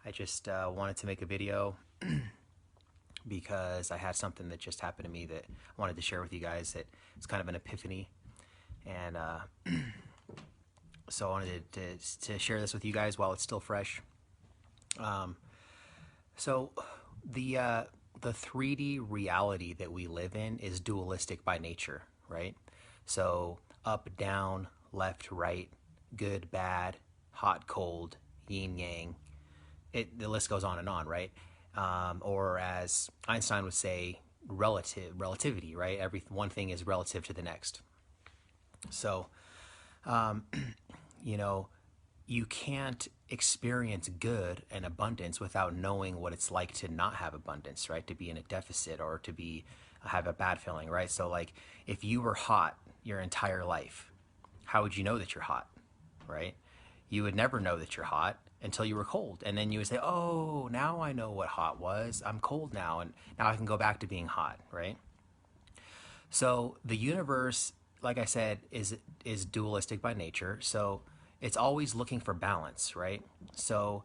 I just wanted to make a video because I had something that just happened to me that I wanted to share with you guys. That it's kind of an epiphany, and so I wanted to share this with you guys while it's still fresh. Um, so the 3D reality that we live in is dualistic by nature, right? So up, down, left, right, good, bad, hot, cold, yin, yang. The list goes on, right? Or as Einstein would say, relativity, right? Every one thing is relative to the next. So, you know, you can't experience good and abundance without knowing what it's like to not have abundance, right? To be in a deficit or to be have a bad feeling, right? So, like, if you were hot your entire life, how would you know that you're hot, right? You would never know that you're hot until you were cold. And then you would say, oh, now I know what hot was. I'm cold now. And now I can go back to being hot, right? So the universe, like I said, is dualistic by nature. So it's always looking for balance, right? So,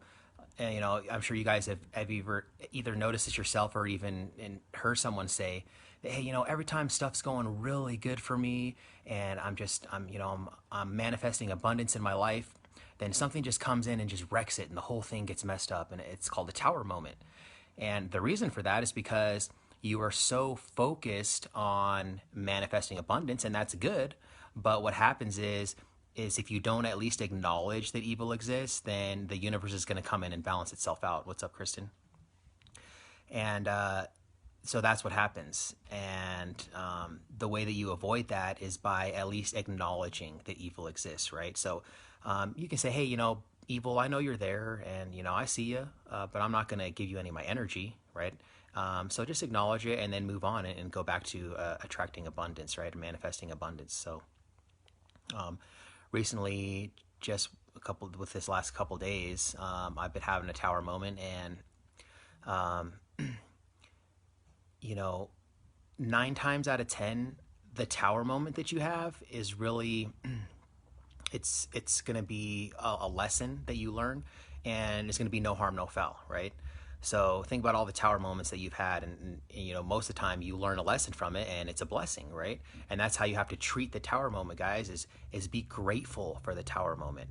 I'm sure you guys have either noticed this yourself or even heard someone say, hey, every time stuff's going really good for me and I'm manifesting abundance in my life, then something just comes in and just wrecks it and the whole thing gets messed up, and it's called the tower moment. And the reason for that is because you are so focused on manifesting abundance, and that's good. But what happens is if you don't at least acknowledge that evil exists, then the universe is going to come in and balance itself out. What's up, Kristen? And so that's what happens. And the way that you avoid that is by at least acknowledging that evil exists, right? So you can say, hey, evil, I know you're there, and I see you, but I'm not going to give you any of my energy, right? So just acknowledge it and then move on and go back to attracting abundance, right? Manifesting abundance. So um, recently, just with this last couple days, I've been having a tower moment, and um, you know, 9 times out of 10, the tower moment that you have is really it's going to be a lesson that you learn, and it's going to be no harm, no foul, right? So think about all the tower moments that you've had, and most of the time you learn a lesson from it, and it's a blessing, right? And that's how you have to treat the tower moment, guys. Is be grateful for the tower moment,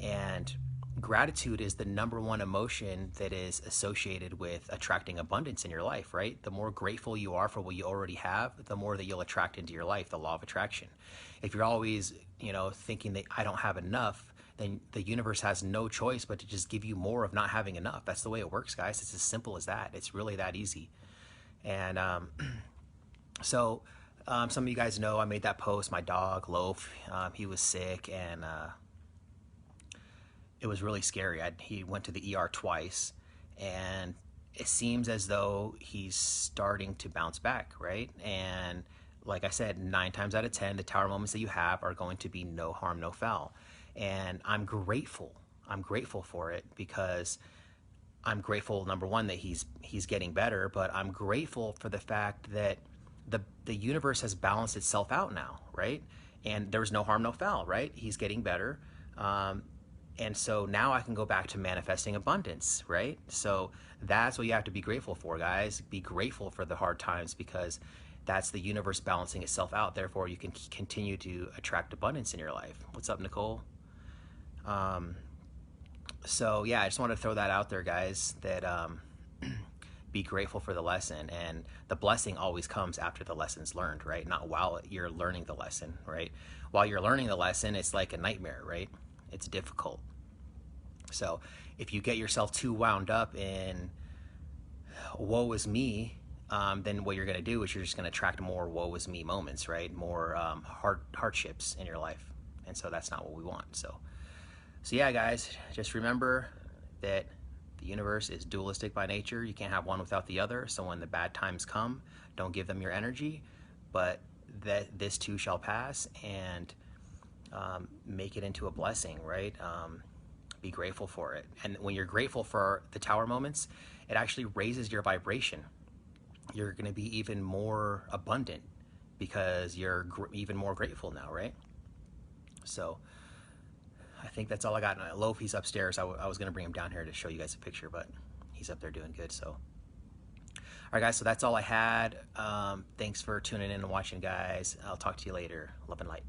and gratitude is the number one emotion that is associated with attracting abundance in your life, right? The more grateful you are for what you already have, the more that you'll attract into your life, the law of attraction. If you're always, thinking that I don't have enough, then the universe has no choice but to just give you more of not having enough. That's the way it works, guys. It's as simple as that. It's really that easy. And so some of you guys know I made that post. My dog, Loaf, he was sick, and it was really scary. He went to the ER twice, and it seems as though he's starting to bounce back, right? And like I said, 9 times out of 10, the tower moments that you have are going to be no harm, no foul. And I'm grateful. I'm grateful for it because I'm grateful, number one, that he's getting better, but I'm grateful for the fact that the universe has balanced itself out now, right? And there's no harm, no foul, right? He's getting better. Um, and so now I can go back to manifesting abundance, right? So that's what you have to be grateful for, guys. Be grateful for the hard times because that's the universe balancing itself out. Therefore, you can continue to attract abundance in your life. What's up, Nicole? Um, so yeah, I just want to throw that out there, guys, that be grateful for the lesson, and the blessing always comes after the lesson's learned, right? Not while you're learning the lesson, right? While you're learning the lesson, it's like a nightmare, right? It's difficult. So if you get yourself too wound up in woe is me, then what you're going to do is you're just going to attract more woe is me moments, right? More hardships in your life. And so that's not what we want. So yeah, guys, just remember that the universe is dualistic by nature. You can't have one without the other. So when the bad times come, don't give them your energy, but that this too shall pass, and make it into a blessing, right? Be grateful for it. And when you're grateful for the tower moments, it actually raises your vibration. You're going to be even more abundant because you're even more grateful now, right? So I think that's all I got. Lofi's upstairs. I was going to bring him down here to show you guys a picture, but he's up there doing good. So, all right, guys. So that's all I had. Thanks for tuning in and watching, guys. I'll talk to you later. Love and light.